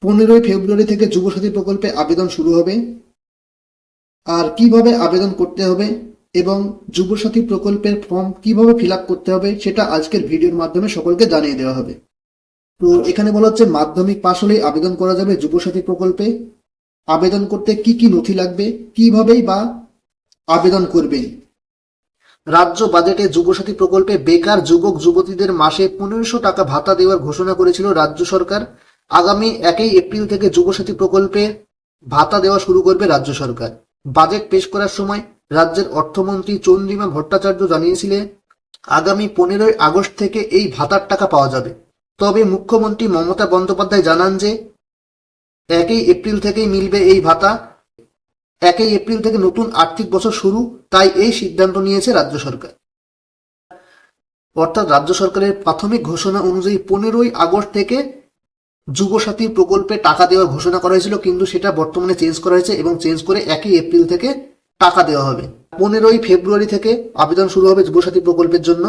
15 ফেব্রুয়ারি থেকে যুবসাথী প্রকল্পে আবেদন শুরু হবে। আর কিভাবে আবেদন করতে হবে এবং যুবসাথী প্রকল্পের ফর্ম কিভাবে ফিল আপ করতে হবে সেটা আজকের ভিডিওর মাধ্যমে সকলকে জানিয়ে দেওয়া হবে। তো এখানে বলা হচ্ছে মাধ্যমিক পাশ হলেই আবেদন করা যাবে যুবসাথী প্রকল্পে। আবেদন করতে কি কি নথি লাগবে, কিভাবেই বা আবেদন করবেন। রাজ্য বাজেটে যুবসাথী প্রকল্পে বেকার যুবক যুবতীদের মাসে 1500 টাকা ভাতা দেওয়ার ঘোষণা করেছিল রাজ্য সরকার। আগামী 1 এপ্রিল থেকে যুবসাথী প্রকল্পে ভাতা দেওয়া শুরু করবে রাজ্য সরকার। বাজেট পেশ করার সময় রাজ্যের অর্থমন্ত্রী চন্দ্রিমা ভট্টাচার্য জানিয়েছিলেন আগামী 15 আগস্ট থেকে এই ভাতার টাকা পাওয়া যাবে। তবে মুখ্যমন্ত্রী মমতা বন্দ্যোপাধ্যায় জানান যে 1 এপ্রিল থেকেই মিলবে এই ভাতা। 1 এপ্রিল থেকে নতুন আর্থিক বছর শুরু, তাই এই সিদ্ধান্ত নিয়েছে রাজ্য সরকার। অর্থাৎ রাজ্য সরকারের প্রাথমিক ঘোষণা অনুযায়ী 15 আগস্ট থেকে যুবসাথী প্রকল্পে টাকা দেওয়ার ঘোষণা করা হয়েছিল, কিন্তু সেটা বর্তমানে চেঞ্জ করা হয়েছে এবং চেঞ্জ করে 1 এপ্রিল থেকে টাকা দেওয়া হবে। 15 ফেব্রুয়ারি থেকে আবেদন শুরু হবে যুবসাথী প্রকল্পের জন্য।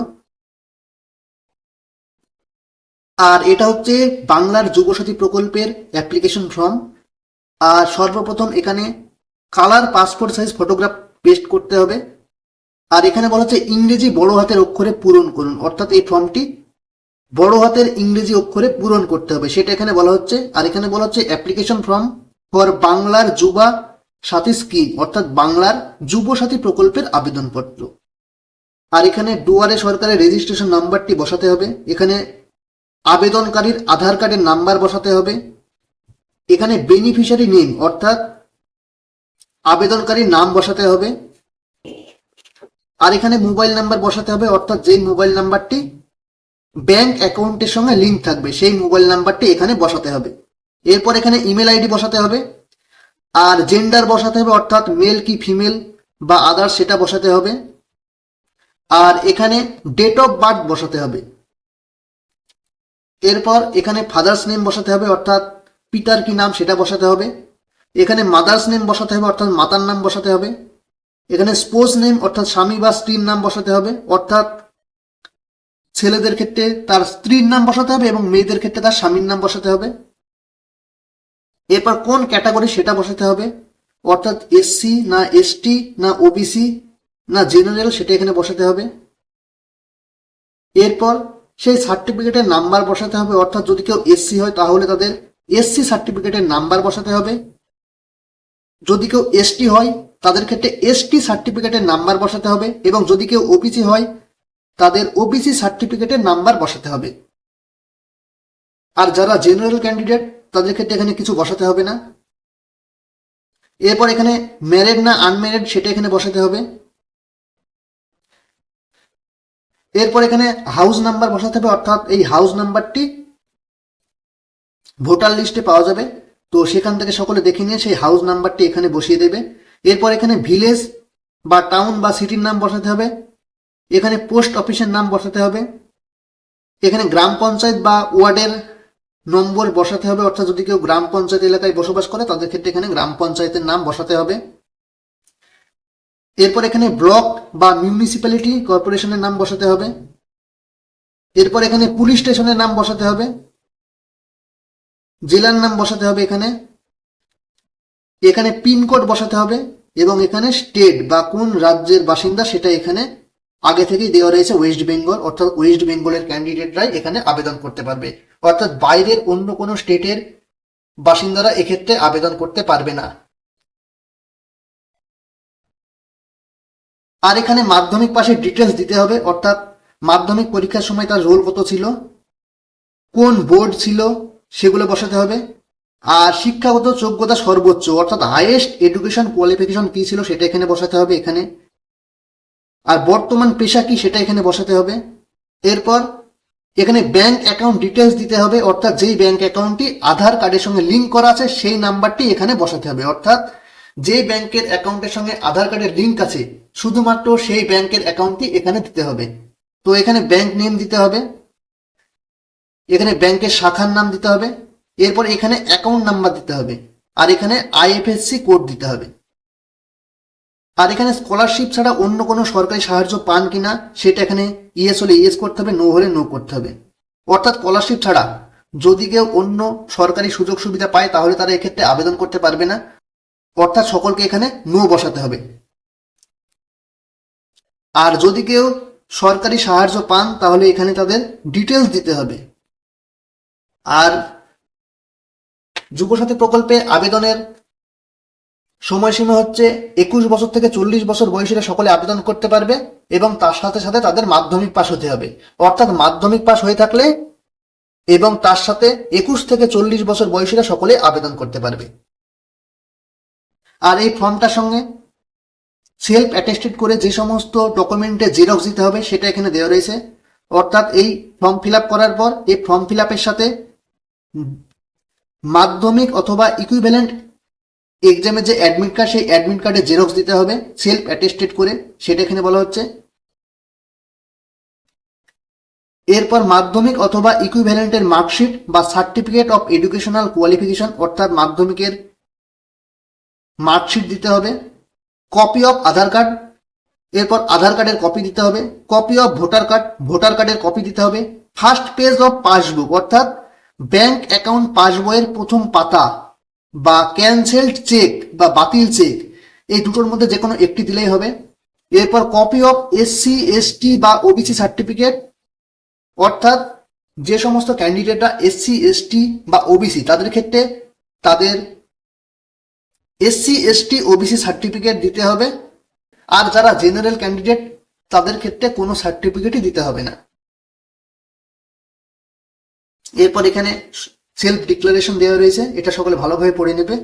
আর এটা হচ্ছে বাংলার যুবসাথী প্রকল্পের অ্যাপ্লিকেশন ফর্ম। আর সর্বপ্রথম এখানে colour passport size photograph paste করতে হবে। আর এখানে বলা হচ্ছে ইংরেজি বড় হাতের অক্ষরে পূরণ করুন, অর্থাৎ এই ফর্মটি বড় হাতের ইংরেজি অক্ষরে পূরণ করতে হবে, সেটা এখানে বলা হচ্ছে। আর এখানে বলা হচ্ছে অ্যাপ্লিকেশন ফর্ম ফর বাংলার যুবা সাথী স্কিম, অর্থাৎ বাংলার যুবসাথী প্রকল্পের আবেদনপত্র। আর এখানে দুয়ারে সরকারের রেজিস্ট্রেশন নাম্বারটি বসাতে হবে। এখানে আবেদনকারীর আধার কার্ডের নাম্বার বসাতে হবে। এখানে বেনিফিশিয়ারি নেম, অর্থাৎ আবেদনকারীর নাম বসাতে হবে। আর এখানে মোবাইল নাম্বার বসাতে হবে, অর্থাৎ যেই মোবাইল নাম্বারটি ব্যাংক অ্যাকাউন্টের সঙ্গে লিঙ্ক থাকবে সেই মোবাইল নাম্বারটি এখানে বসাতে হবে। এরপর এখানে ইমেল আইডি বসাতে হবে। আর জেন্ডার বসাতে হবে, অর্থাৎ মেল কি ফিমেল বা আদার্স সেটা বসাতে হবে। আর এখানে ডেট অফ বার্থ বসাতে হবে। এরপর এখানে ফাদার্স নেম বসাতে হবে, অর্থাৎ পিতার কি নাম সেটা বসাতে হবে। এখানে মাদার্স নেম বসাতে হবে, অর্থাৎ মাতার নাম বসাতে হবে। এখানে স্পোজ নেম, অর্থাৎ স্বামী বা স্ত্রীর নাম বসাতে হবে, অর্থাৎ ছেলেদের ক্ষেত্রে তার স্ত্রীর নাম বসাতে হবে এবং মেয়েদের ক্ষেত্রে তার স্বামীর নাম বসাতে হবে। এরপর কোন ক্যাটাগরি সেটা বসাতে হবে, অর্থাৎ এসসি না এসটি না ওবিসি না জেনারেল সেটা এখানে বসাতে হবে। এরপর সেই সার্টিফিকেটের নাম্বার বসাতে হবে, অর্থাৎ যদি কেউ এসসি হয় তাহলে তাদের এসসি সার্টিফিকেটের নাম্বার বসাতে হবে। যদি কেউ এসটি হয় তাদের ক্ষেত্রে এসটি সার্টিফিকেটের নাম্বার বসাতে হবে এবং যদি কেউ ওবিসি হয় তাদের ওবিসি সার্টিফিকেটের নাম্বার বসাতে হবে। আর যারা জেনারেল ক্যান্ডিডেট তাদের ক্ষেত্রে এখানে কিছু বসাতে হবে না। এরপর এখানে ম্যারিড না আনম্যারিড সেটা এখানে বসাতে হবে। এরপর এখানে হাউস নাম্বার বসাতে হবে, অর্থাৎ এই হাউস নাম্বারটি ভোটার লিস্টে পাওয়া যাবে, তো সেখান থেকে সকলে দেখে নিয়ে সেই হাউস নাম্বারটি এখানে বসিয়ে দেবে। এরপর এখানে ভিলেজ বা টাউন বা সিটির নাম বসাতে হবে। এখানে পোস্ট অফিসের নাম বসাতে হবে। এখানে গ্রাম পঞ্চায়েত বা ওয়ার্ডের নম্বর বসাতে হবে, অর্থাৎ যদি কেউ গ্রাম পঞ্চায়েত এলাকায় বসবাস করে তাদের ক্ষেত্রে এখানে গ্রাম পঞ্চায়েতের নাম বসাতে হবে। এরপর এখানে ব্লক বা মিউনিসিপ্যালিটি কর্পোরেশনের নাম বসাতে হবে। এরপর এখানে পুলিশ স্টেশনের নাম বসাতে হবে, জেলার নাম বসাতে হবে। এখানে এখানে পিনকোড বসাতে হবে এবং এখানে স্টেট বা কোন রাজ্যের বাসিন্দা সেটা এখানে আগে থেকেই দেওয়া রয়েছে ওয়েস্ট বেঙ্গল, অর্থাৎ ওয়েস্ট বেঙ্গলের ক্যান্ডিডেটরাই এখানে আবেদন করতে পারবে, অর্থাৎ বাইরের অন্য কোনো স্টেটের বাসিন্দারা এক্ষেত্রে আবেদন করতে পারবে না। আর এখানে মাধ্যমিক পাশের ডিটেলস দিতে হবে, অর্থাৎ মাধ্যমিক পরীক্ষার সময় তার রোল কত ছিল, কোন বোর্ড ছিল সেগুলো বসাতে হবে। আর শিক্ষাগত যোগ্যতা সর্বোচ্চ, অর্থাৎ হাইয়েস্ট এডুকেশন কোয়ালিফিকেশন কি ছিল সেটা এখানে বসাতে হবে এখানে। আর বর্তমান পেশা কি সেটা এখানে বসাতে হবে। এরপর এখানে ব্যাংক অ্যাকাউন্ট ডিটেলস দিতে হবে, অর্থাৎ যেই ব্যাংক অ্যাকাউন্টটি আধার কার্ডের সঙ্গে লিঙ্ক করা আছে সেই নাম্বারটি এখানে বসাতে হবে, অর্থাৎ যে ব্যাংকের অ্যাকাউন্টের সঙ্গে আধার কার্ডের লিঙ্ক আছে শুধুমাত্র সেই ব্যাংকের অ্যাকাউন্টটি এখানে দিতে হবে। তো এখানে ব্যাংক নেম দিতে হবে, এখানে ব্যাংকের শাখার নাম দিতে হবে। এরপর এখানে অ্যাকাউন্ট নাম্বার দিতে হবে আর এখানে আইএফএসসি কোড দিতে হবে। আর এখানে স্কলারশিপ ছাড়া অন্য কোনো সরকারি সাহায্য পান কিনা সেটা এখানে ইয়েস হলে ইয়েস করতে হবে, নো হলে নো করতে হবে। অর্থাৎ স্কলারশিপ ছাড়া যদি কেউ অন্য সরকারি সুযোগ সুবিধা পায় তাহলে তারা এক্ষেত্রে আবেদন করতে পারবে না, অর্থাৎ সকলকে এখানে নো বসাতে হবে। আর যদি কেউ সরকারি সাহায্য পান তাহলে এখানে তাদের ডিটেলস দিতে হবে। আর যুবসাথী প্রকল্পে আবেদনের সময়সীমা হচ্ছে 21 বছর থেকে 40 বছর বয়সীরা সকলে আবেদন করতে পারবে এবং তার সাথে সাথে তাদের মাধ্যমিক পাস হতে হবে, অর্থাৎ মাধ্যমিক পাস হয়ে থাকলে এবং তার সাথে 21 থেকে 40 বছর বয়সীরা সকলে আবেদন করতে পারবে। আর এই ফর্মটার সঙ্গে সেলফ অ্যাটেস্টেড করে যে সমস্ত ডকুমেন্টে জেরক্স দিতে হবে সেটা এখানে দেওয়া রয়েছে, অর্থাৎ এই ফর্ম ফিল আপ করার পর এই ফর্ম ফিল আপের সাথে মাধ্যমিক অথবা ইকুইভ্যালেন্ট এক্সামের যে অ্যাডমিট কার্ড সেই অ্যাডমিট কার্ডে জেরক্স দিতে হবে সেলফ অ্যাটেস্টেড করে, সেটা এখানে বলা হচ্ছে। এরপর মাধ্যমিক অথবা ইকুইভ্যালেন্টের মার্কশিট বা সার্টিফিকেট অফ এডুকেশনাল কোয়ালিফিকেশন, অর্থাৎ মাধ্যমিকের মার্কশিট দিতে হবে, কপি অফ আধার কার্ড, এরপর আধার কার্ডের কপি দিতে হবে, copy of voter card, voter কার্ডের কপি দিতে হবে, ফার্স্ট পেজ অফ পাসবুক অর্থাৎ ব্যাংক অ্যাকাউন্ট পাসবইয়ের প্রথম পাতা বা ক্যান্সেলড চেক বা বাতিল চেক, এই দুটোর মধ্যে যে কোনো একটি দিলেই হবে। এরপর কপি অফ এসসি এসটি বা ওবিসি সার্টিফিকেট, অর্থাৎ যে সমস্ত ক্যান্ডিডেটরা এসসি এসটি বা ওবিসি তাদের ক্ষেত্রে তাদের এসসি এসটি ওবিসি সার্টিফিকেট দিতে হবে, আর যারা জেনারেল ক্যান্ডিডেট তাদের ক্ষেত্রে কোনো সার্টিফিকেটই দিতে হবে না। এরপর এখানে সেলফ ডিক্লারেশন দেওয়া রয়েছে, এটা সকলে ভালোভাবে পড়ে নেবে।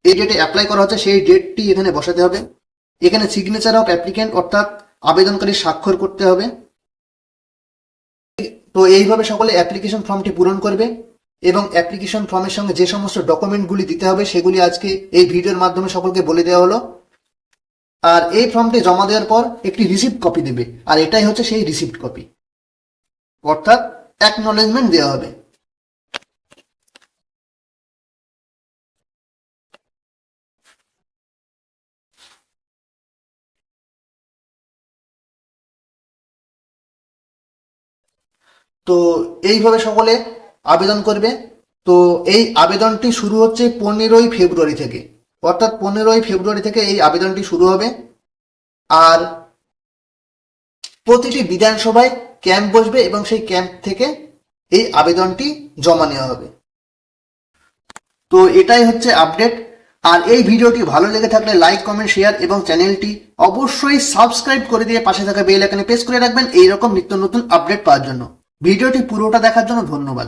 এই ডেটে অ্যাপ্লাই করা হচ্ছে সেই ডেটটি এখানে বসাতে হবে। এখানে সিগনেচার অফ অ্যাপ্লিক্যান্ট অর্থাৎ আবেদনকারী স্বাক্ষর করতে হবে। তো এইভাবে সকলে অ্যাপ্লিকেশন ফর্মটি পূরণ করবে এবং অ্যাপ্লিকেশন ফর্মের সঙ্গে যে সমস্ত ডকুমেন্টগুলি দিতে হবে সেগুলি আজকে এই ভিডিওর মাধ্যমে সকলকে বলে দেওয়া হলো। আর এই ফর্মটি জমা দেওয়ার পর একটি রিসিপ্ট কপি দেবে, আর এটাই হচ্ছে সেই রিসিপ্ট কপি, অর্থাৎ অ্যাকনলেজমেন্ট দেওয়া হবে। তো এইভাবে সকলে আবেদন করবে। তো এই আবেদনটি শুরু হচ্ছে 15ই ফেব্রুয়ারি থেকে, অর্থাৎ 15ই ফেব্রুয়ারি থেকে এই আবেদনটি শুরু হবে। আর প্রতিটি বিধানসভায় ক্যাম্প বসবে এবং সেই ক্যাম্প থেকে এই আবেদনটি জমা নেওয়া হবে। তো এটাই হচ্ছে আপডেট। আর এই ভিডিওটি ভালো লেগে থাকলে লাইক কমেন্ট শেয়ার এবং চ্যানেলটি অবশ্যই সাবস্ক্রাইব করে দিয়ে পাশে থাকা বেল আইকনে প্রেস করে রাখবেন এইরকম নিত্য নতুন আপডেট পাওয়ার জন্য। ভিডিওটি পুরোটা দেখার জন্য ধন্যবাদ।